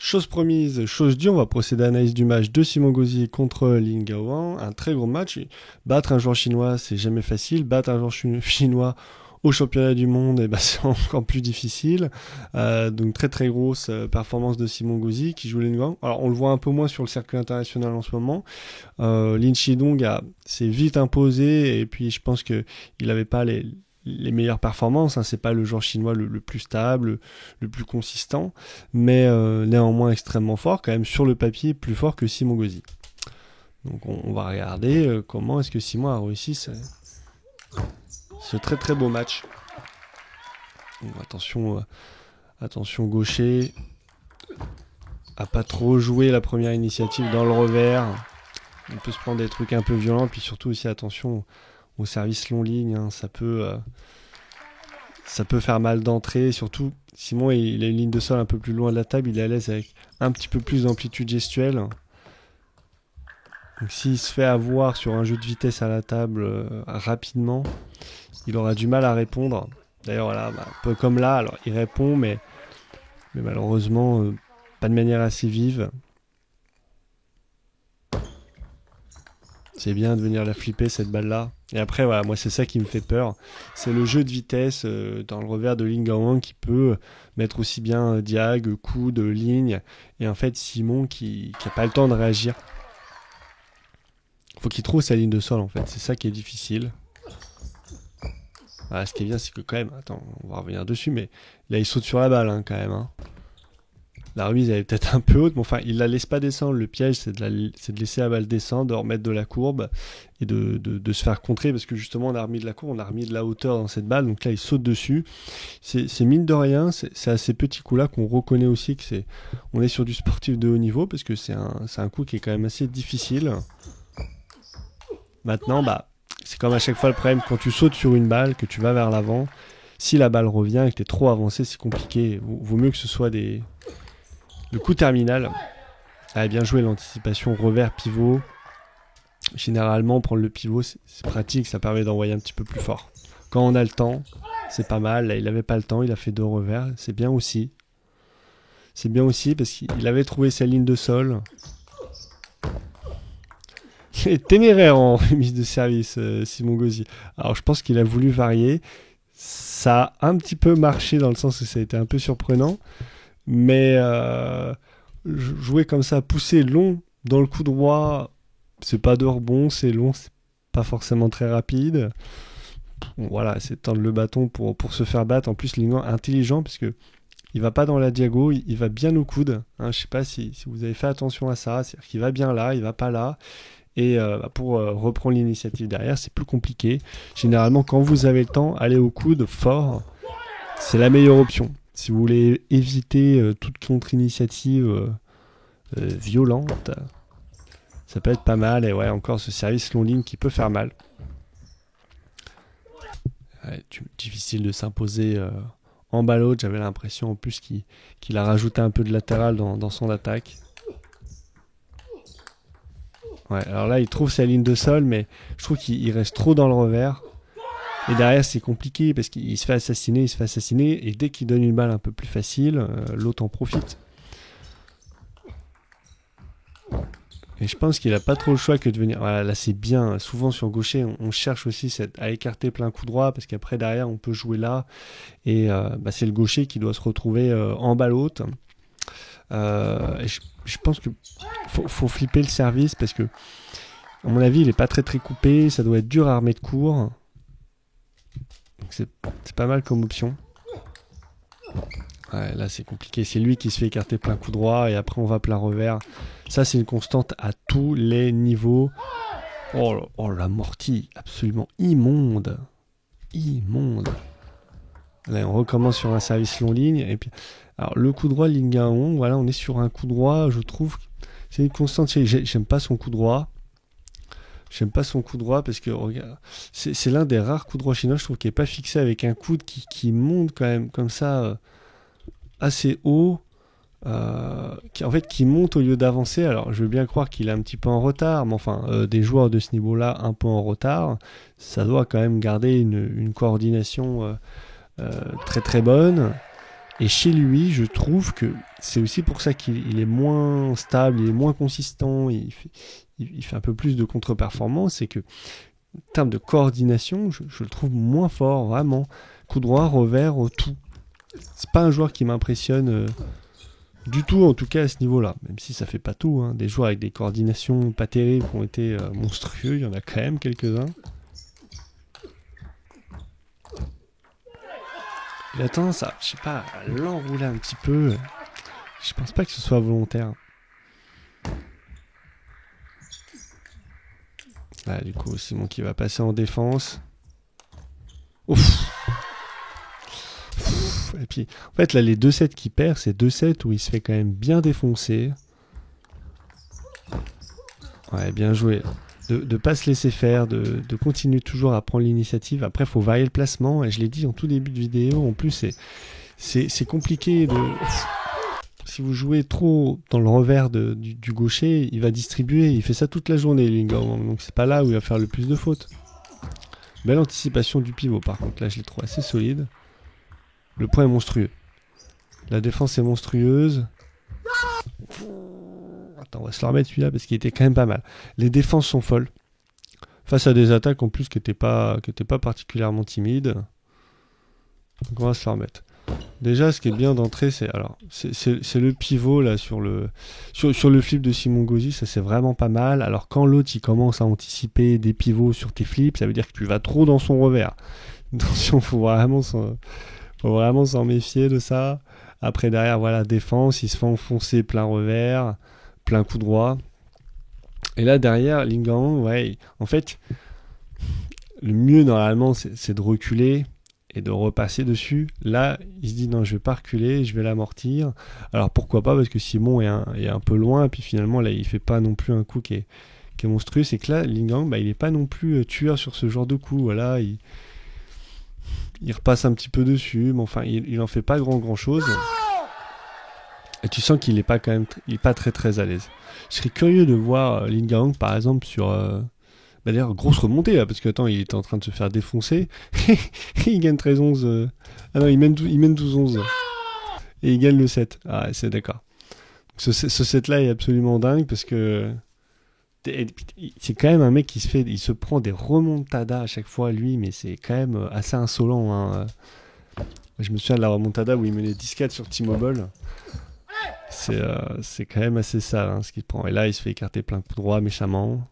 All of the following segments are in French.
Chose promise, chose due, on va procéder à l'analyse du match de Simon Gauzy contre Lin Gaoan. Un très gros match. Battre un joueur chinois, c'est jamais facile. Battre un joueur chinois au championnat du monde, c'est encore plus difficile. Donc très très grosse performance de Simon Gauzy qui joue Lin Gaoan. Alors on le voit un peu moins sur le circuit international en ce moment. Lin Shidong s'est vite imposé et puis je pense qu'il n'avait pas les meilleures performances, hein. C'est pas le joueur chinois le plus stable, le plus consistant, mais néanmoins extrêmement fort, quand même sur le papier plus fort que Simon Gauzy. Donc on va regarder comment est-ce que Simon a réussi ce très très beau match. Donc, attention gaucher à pas trop jouer la première initiative dans le revers. On peut se prendre des trucs un peu violents, puis surtout aussi attention au service long ligne, hein. Ça peut faire mal d'entrée. Surtout, Simon, il a une ligne de sol un peu plus loin de la table. Il est à l'aise avec un petit peu plus d'amplitude gestuelle. Donc, s'il se fait avoir sur un jeu de vitesse à la table rapidement, il aura du mal à répondre. D'ailleurs, voilà, un peu comme là, alors il répond, mais malheureusement, pas de manière assez vive. C'est bien de venir la flipper, cette balle-là. Et après, voilà, moi, c'est ça qui me fait peur. C'est le jeu de vitesse dans le revers de Lin Gaoan qui peut mettre aussi bien diag, coude, ligne. Et en fait, Simon qui n'a pas le temps de réagir. Faut qu'il trouve sa ligne de sol, en fait. C'est ça qui est difficile. Voilà, ce qui est bien, c'est que quand même... Attends, on va revenir dessus, mais là, il saute sur la balle, hein, quand même. Hein. La remise, elle est peut-être un peu haute, mais enfin, il la laisse pas descendre. Le piège, c'est de laisser la balle descendre, de remettre de la courbe et de se faire contrer, parce que justement, on a remis de la courbe, on a remis de la hauteur dans cette balle, donc là, il saute dessus. C'est mine de rien, c'est à ces petits coups-là qu'on reconnaît aussi que on est sur du sportif de haut niveau, parce que c'est un coup qui est quand même assez difficile. Maintenant, c'est comme à chaque fois le problème, quand tu sautes sur une balle, que tu vas vers l'avant, si la balle revient et que tu es trop avancé, c'est compliqué. Vaut mieux que ce soit le coup terminal. Bien joué l'anticipation, revers, pivot. Généralement, prendre le pivot, c'est pratique, ça permet d'envoyer un petit peu plus fort. Quand on a le temps, c'est pas mal. Là, il n'avait pas le temps, il a fait 2 revers. C'est bien aussi. C'est bien aussi parce qu'il avait trouvé sa ligne de sol. Il est téméraire en remise de service, Simon Gauzy. Alors, je pense qu'il a voulu varier. Ça a un petit peu marché dans le sens où ça a été un peu surprenant. Mais jouer comme ça, pousser long dans le coup droit, c'est pas de rebond, c'est long, c'est pas forcément très rapide. Bon, voilà, c'est tendre le bâton pour se faire battre. En plus, Lin Gaoan intelligent, parce que il va pas dans la diago, il va bien au coude. Hein, je sais pas si vous avez fait attention à ça, c'est-à-dire qu'il va bien là, il va pas là. Et pour reprendre l'initiative derrière, c'est plus compliqué. Généralement, quand vous avez le temps, aller au coude fort, c'est la meilleure option. Si vous voulez éviter toute contre-initiative violente, ça peut être pas mal. Et ouais, encore ce service long ligne qui peut faire mal. Ouais, difficile de s'imposer en balle haute. J'avais l'impression en plus qu'il a rajouté un peu de latéral dans son attaque. Ouais, alors là, il trouve sa ligne de sol, mais je trouve qu'il reste trop dans le revers. Et derrière, c'est compliqué parce qu'il se fait assassiner, et dès qu'il donne une balle un peu plus facile, l'autre en profite. Et je pense qu'il n'a pas trop le choix que de venir... Voilà, là, c'est bien. Souvent, sur gaucher, on cherche aussi à écarter plein coup droit parce qu'après, derrière, on peut jouer là. Et c'est le gaucher qui doit se retrouver en balle haute. Et je pense qu'il faut flipper le service parce que, à mon avis, il n'est pas très très coupé. Ça doit être dur à remettre court. Donc c'est pas mal comme option. Ouais, là c'est compliqué. C'est lui qui se fait écarter plein coup droit et après on va plein revers. Ça c'est une constante à tous les niveaux. Oh l'amorti, absolument immonde. Immonde. Là on recommence sur un service long ligne. Et puis, alors le coup droit Lin Gaoan, voilà, on est sur un coup droit, je trouve. C'est une constante. J'aime pas son coup droit. J'aime pas son coup droit parce que regarde, c'est l'un des rares coups droits chinois, je trouve, qui est pas fixé avec un coude qui monte quand même comme ça assez haut, qui monte au lieu d'avancer. Alors je veux bien croire qu'il est un petit peu en retard, mais enfin des joueurs de ce niveau-là un peu en retard, ça doit quand même garder une coordination très très bonne. Et chez lui, je trouve que c'est aussi pour ça qu'il est moins stable, il est moins consistant, il fait un peu plus de contre-performance, c'est que en termes de coordination, je le trouve moins fort, vraiment. Coup droit, revers, tout. C'est pas un joueur qui m'impressionne du tout, en tout cas à ce niveau-là. Même si ça fait pas tout. Hein. Des joueurs avec des coordinations pas terribles qui ont été monstrueux, il y en a quand même quelques-uns. Il a tendance à, je sais pas, à l'enrouler un petit peu. Je pense pas que ce soit volontaire. Là, du coup, Simon qui va passer en défense. Ouf. Et puis, en fait, là, les 2 sets qu'il perd, c'est 2 sets où il se fait quand même bien défoncer. Ouais, bien joué. De pas se laisser faire, de continuer toujours à prendre l'initiative. Après, il faut varier le placement. Et je l'ai dit en tout début de vidéo. En plus, c'est compliqué de... Si vous jouez trop dans le revers du gaucher, il va distribuer. Il fait ça toute la journée, Lingao. Donc, c'est pas là où il va faire le plus de fautes. Belle anticipation du pivot, par contre. Là, je l'ai trouvé assez solide. Le point est monstrueux. La défense est monstrueuse. Attends, on va se le remettre celui-là parce qu'il était quand même pas mal. Les défenses sont folles. Face à des attaques en plus qui n'étaient pas particulièrement timides. Donc on va se le remettre. Déjà, ce qui est bien d'entrée, c'est le pivot là sur le flip de Simon Gauzy, ça c'est vraiment pas mal. Alors quand l'autre il commence à anticiper des pivots sur tes flips, ça veut dire que tu vas trop dans son revers. Attention, faut vraiment s'en méfier de ça. Après derrière, voilà, défense, il se fait enfoncer plein revers, plein coup droit. Et là derrière, Lingao, ouais, en fait, le mieux normalement c'est de reculer et de repasser dessus. Là, il se dit non, je vais pas reculer, je vais l'amortir. Alors pourquoi pas, parce que Simon est un peu loin, et puis finalement là il fait pas non plus un coup qui est monstrueux. C'est que là, Lingao, il est pas non plus tueur sur ce genre de coup. Voilà, il repasse un petit peu dessus, mais enfin il en fait pas grand chose. Et tu sens qu'il est pas quand même, il est pas très très à l'aise. Je serais curieux de voir Lingao par exemple sur d'ailleurs, grosse remontée là, parce que attends, il était en train de se faire défoncer. Il gagne 13-11. Ah non, il mène 12-11. Et il gagne le 7. Ah, c'est d'accord. Ce set-là est absolument dingue parce que c'est quand même un mec il se prend des remontadas à chaque fois, lui, mais c'est quand même assez insolent. Hein. Je me souviens de la remontada où il menait 10-4 sur T-Mobile. C'est quand même assez sale hein, ce qu'il prend. Et là, il se fait écarter plein de coups droits méchamment.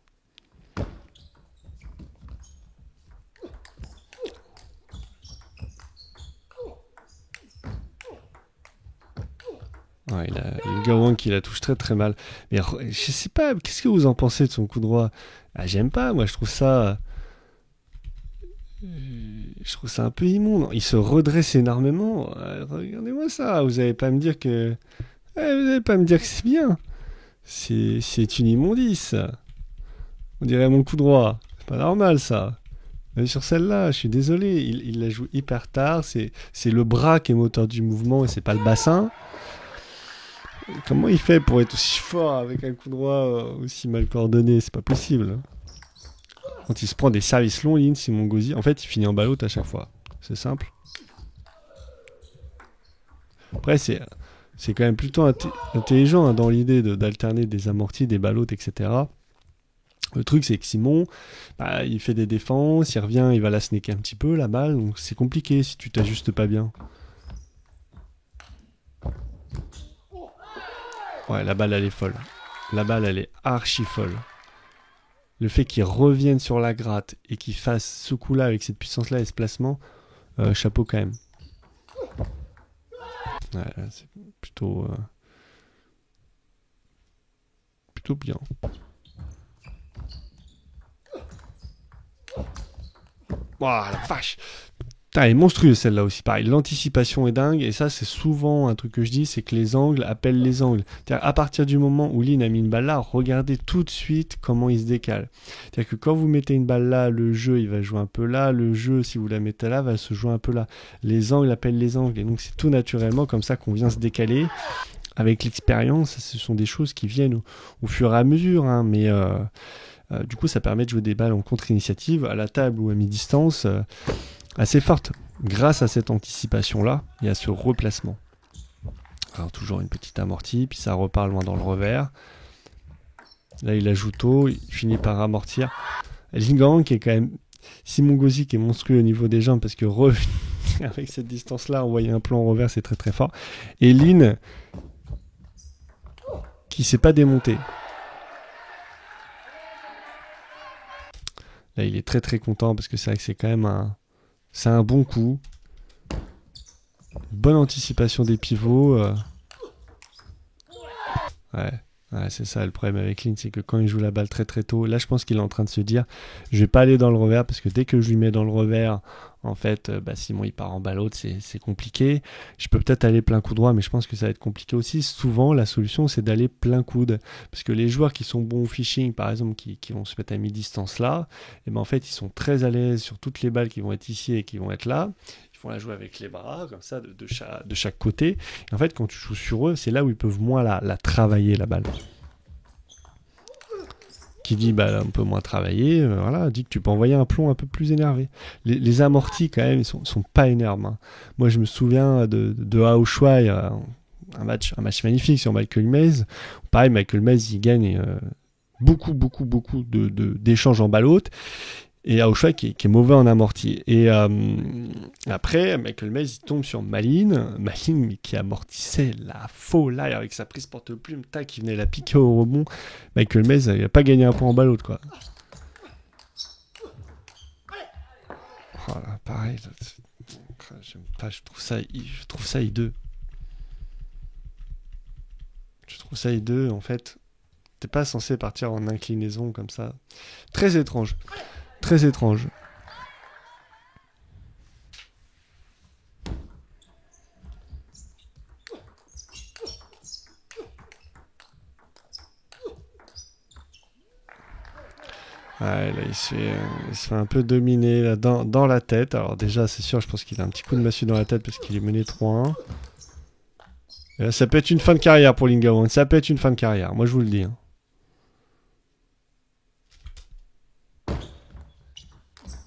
Ouais, il a Lingao qui la touche très très mal. Mais je sais pas, qu'est-ce que vous en pensez de son coup droit? J'aime pas, moi je trouve ça. Je trouve ça un peu immonde. Il se redresse énormément. Regardez-moi ça. Vous allez pas me dire que. Vous allez pas me dire que c'est bien. C'est une immondice. On dirait mon coup droit. C'est pas normal ça. Mais sur celle-là, je suis désolé. Il la joue hyper tard. C'est le bras qui est moteur du mouvement et c'est pas le bassin. Comment il fait pour être aussi fort avec un coup droit aussi mal coordonné? C'est pas possible. Quand il se prend des services longs, Simon Gauzy, en fait, il finit en baloute à chaque fois. C'est simple. Après, c'est quand même plutôt intelligent hein, dans l'idée d'alterner des amortis, des baloutes, etc. Le truc, c'est que Simon, il fait des défenses, il revient, il va la snaker un petit peu, la balle, donc c'est compliqué si tu t'ajustes pas bien. Ouais, la balle, elle est folle. La balle, elle est archi folle. Le fait qu'il revienne sur la gratte et qu'il fasse ce coup-là avec cette puissance-là et ce placement, chapeau quand même. Ouais, c'est plutôt bien. Ouah, la vache! Elle est monstrueuse celle-là aussi, pareil. L'anticipation est dingue, et ça c'est souvent un truc que je dis, c'est que les angles appellent les angles. C'est-à-dire à partir du moment où Lin a mis une balle là, regardez tout de suite comment il se décale. C'est-à-dire que quand vous mettez une balle là, le jeu il va jouer un peu là, le jeu si vous la mettez là va se jouer un peu là. Les angles appellent les angles, et donc c'est tout naturellement comme ça qu'on vient se décaler. Avec l'expérience, ce sont des choses qui viennent au fur et à mesure, hein, mais du coup ça permet de jouer des balles en contre-initiative, à la table ou à mi-distance, assez forte, grâce à cette anticipation-là et à ce replacement. Alors toujours une petite amortie, puis ça repart loin dans le revers. Là il ajoute haut, il finit par amortir. Lin Gaowang qui est quand même... Simon Gauzy qui est monstrueux au niveau des jambes, parce que revenir avec cette distance-là, envoyer un plan en revers, c'est très très fort. Et Lin qui s'est pas démonté. Là il est très très content, parce que c'est vrai que c'est quand même c'est un bon coup. Bonne anticipation des pivots. Ouais, c'est ça le problème avec Lin, c'est que quand il joue la balle très très tôt, là je pense qu'il est en train de se dire je vais pas aller dans le revers, parce que dès que je lui mets dans le revers, en fait, Simon il part en balle haute, c'est compliqué. Je peux peut-être aller plein coup droit, mais je pense que ça va être compliqué aussi. Souvent la solution c'est d'aller plein coude, parce que les joueurs qui sont bons au fishing par exemple, qui vont se mettre à mi-distance là, et ben en fait ils sont très à l'aise sur toutes les balles qui vont être ici et qui vont être là. Ils font la jouer avec les bras, comme ça, de chaque côté. Et en fait, quand tu joues sur eux, c'est là où ils peuvent moins la travailler, la balle. Qui dit, bah, on peut moins travailler, voilà, dit que tu peux envoyer un plomb un peu plus énervé. Les amortis, quand même, ils sont pas énormes. Hein. Moi, je me souviens de Hao Shuai, un match magnifique sur Michael Mays. Pareil, Michael Mays, il gagne beaucoup d'échanges en balle haute. Et Hao Shuai qui est mauvais en amorti. Et après, Michael Mays il tombe sur Malin qui amortissait la folie avec sa prise porte-plume, tac, qui venait la piquer au rebond. Michael Mays il n'a pas gagné un point en balle haute, quoi. Voilà, pareil. Là, j'aime pas, je trouve ça hideux. Je trouve ça hideux, en fait. T'es pas censé partir en inclinaison comme ça. Très étrange. Très étrange. Ouais, là, il se fait un peu dominer là, dans la tête. Alors déjà, c'est sûr, je pense qu'il a un petit coup de massue dans la tête parce qu'il est mené 3-1. Et là, ça peut être une fin de carrière pour Lin Gaowang. Ça peut être une fin de carrière, moi je vous le dis. Hein.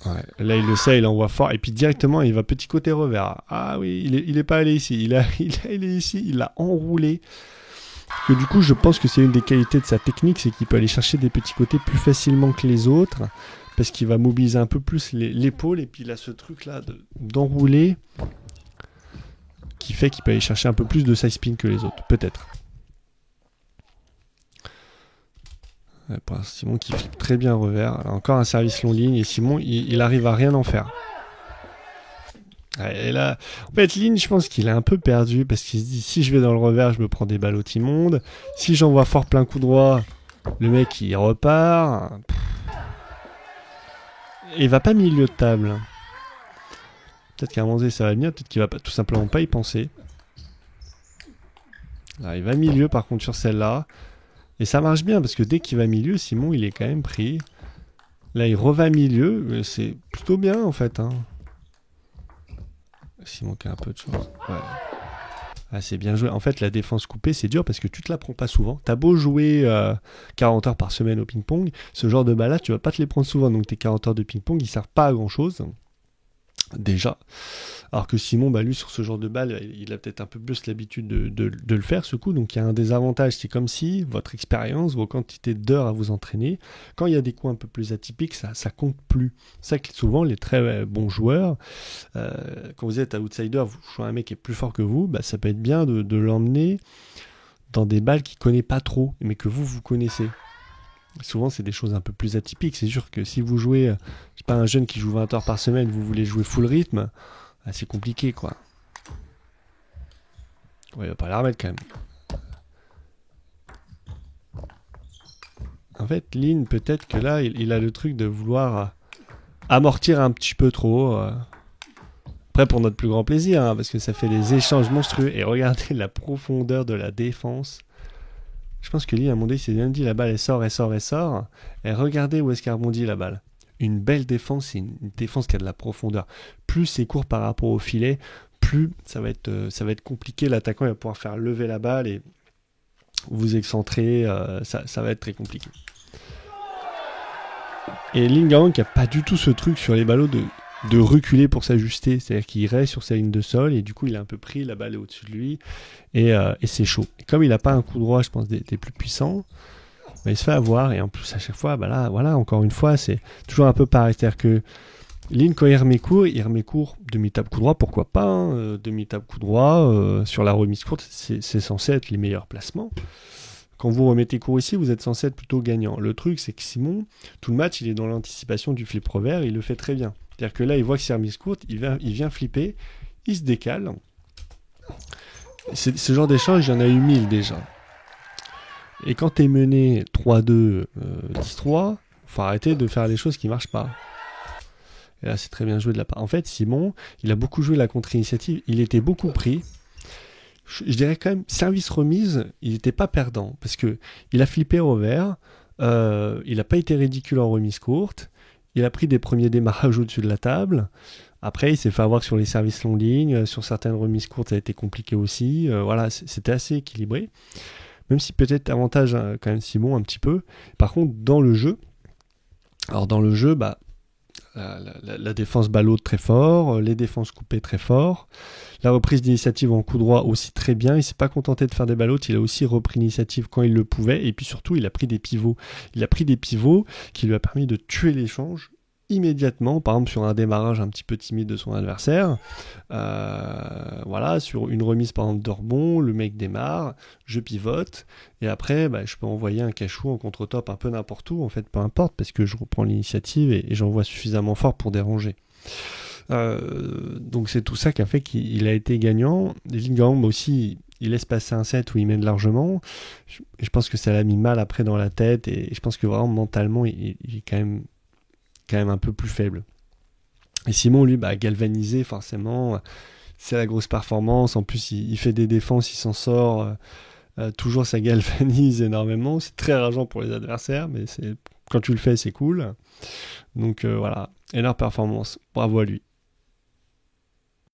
Ouais, là, il le sait, il envoie fort. Et puis directement, il va petit côté revers. Ah oui, il est pas allé ici. Il est ici, il l'a enroulé. Que du coup, je pense que c'est une des qualités de sa technique, c'est qu'il peut aller chercher des petits côtés plus facilement que les autres. Parce qu'il va mobiliser un peu plus l'épaule. Et puis il a ce truc-là d'enrouler qui fait qu'il peut aller chercher un peu plus de side spin que les autres. Peut-être. Pour Simon qui flippe très bien revers. Alors, encore un service long ligne et Simon il arrive à rien en faire. Et là, en fait, Lin, je pense qu'il est un peu perdu parce qu'il se dit si je vais dans le revers, je me prends des balles au immondes. Si j'envoie fort plein coup droit, le mec il repart. Et il va pas milieu de table. Peut-être qu'à un moment donné ça va venir, peut-être qu'il va pas, tout simplement pas y penser. Là, il va milieu par contre sur celle-là. Et ça marche bien, parce que dès qu'il va milieu, Simon, il est quand même pris. Là, il revient milieu. C'est plutôt bien, en fait. Hein. Simon qui a un peu de chance. Ouais. Ah, c'est bien joué. En fait, la défense coupée, c'est dur, parce que tu te la prends pas souvent. T'as beau jouer 40 heures par semaine au ping-pong, ce genre de balle-là, tu vas pas te les prendre souvent. Donc, tes 40 heures de ping-pong, ils servent pas à grand-chose. Déjà. Alors que Simon, lui, sur ce genre de balle, il a peut-être un peu plus l'habitude de le faire, ce coup. Donc, il y a un désavantage. C'est comme si votre expérience, vos quantités d'heures à vous entraîner, quand il y a des coups un peu plus atypiques, ça compte plus. C'est ça que souvent, les très bons joueurs, quand vous êtes outsider, vous jouez un mec qui est plus fort que vous, ça peut être bien de l'emmener dans des balles qu'il ne connaît pas trop, mais que vous connaissez. Souvent, c'est des choses un peu plus atypiques. C'est sûr que si vous jouez, je sais pas, un jeune qui joue 20 heures par semaine, vous voulez jouer full rythme, c'est compliqué, quoi. Ouais, il va pas la remettre, quand même. En fait, Lin, peut-être que là, il a le truc de vouloir amortir un petit peu trop. Après, pour notre plus grand plaisir, hein, parce que ça fait des échanges monstrueux. Et regardez la profondeur de la défense. Je pense que Lin, à un moment donné, il s'est bien dit, la balle, elle sort. Et regardez où est-ce qu'elle rebondit, la balle. Une belle défense, c'est une défense qui a de la profondeur. Plus c'est court par rapport au filet, plus ça va être compliqué. L'attaquant va pouvoir faire lever la balle et vous excentrer. Ça va être très compliqué. Et Lin Gaowang qui n'a pas du tout ce truc sur les ballots de reculer pour s'ajuster. C'est-à-dire qu'il reste sur sa ligne de sol et du coup, il est un peu pris, la balle est au-dessus de lui et c'est chaud. Et comme il n'a pas un coup droit, je pense, des plus puissants, bah, il se fait avoir. Et en plus, à chaque fois, bah là, voilà, encore une fois, c'est toujours un peu pareil. C'est-à-dire que Lin, quand il remet court, demi-tape coup droit, pourquoi pas, hein, demi-tape coup droit, sur la remise courte, c'est censé être les meilleurs placements. Quand vous remettez court ici, vous êtes censé être plutôt gagnant. Le truc, c'est que Simon, tout le match, il est dans l'anticipation du flip revers, il le fait très bien. C'est-à-dire que là, il voit que c'est remise courte, il vient flipper, il se décale. Ce genre d'échange, il y en a eu 1000 déjà. Et quand t'es mené 3-2, 10-3, faut arrêter de faire les choses qui marchent pas. Et là, c'est très bien joué de la part. En fait, Simon, il a beaucoup joué la contre-initiative, il était beaucoup pris. Je dirais quand même, service remise, il n'était pas perdant, parce que il a flippé revers, il n'a pas été ridicule en remise courte, il a pris des premiers démarrages au-dessus de la table, après il s'est fait avoir sur les services longue ligne, sur certaines remises courtes ça a été compliqué aussi, voilà, c'était assez équilibré, même si peut-être avantage quand même Simon un petit peu. Par contre, dans le jeu, bah, la défense ballot très fort, les défenses coupées très fort, la reprise d'initiative en coup droit aussi très bien, il s'est pas contenté de faire des ballots, il a aussi repris l'initiative quand il le pouvait, et puis surtout il a pris des pivots. Il a pris des pivots qui lui a permis de tuer l'échange immédiatement, par exemple sur un démarrage un petit peu timide de son adversaire, voilà, sur une remise par exemple de rebond, le mec démarre, je pivote, et après bah, je peux envoyer un cachou en contre-top un peu n'importe où, en fait peu importe, parce que je reprends l'initiative et j'envoie suffisamment fort pour déranger. Donc c'est tout ça qui a fait qu'il a été gagnant. Lin Gaohang aussi, il laisse passer un set où il mène largement. Je pense que ça l'a mis mal après dans la tête, et je pense que vraiment mentalement il est quand même un peu plus faible. Et Simon, lui, bah, galvanisé, forcément, c'est la grosse performance. En plus, il fait des défenses, il s'en sort. Toujours, ça galvanise énormément. C'est très rageant pour les adversaires, mais quand tu le fais, c'est cool. Donc voilà, énorme performance. Bravo à lui.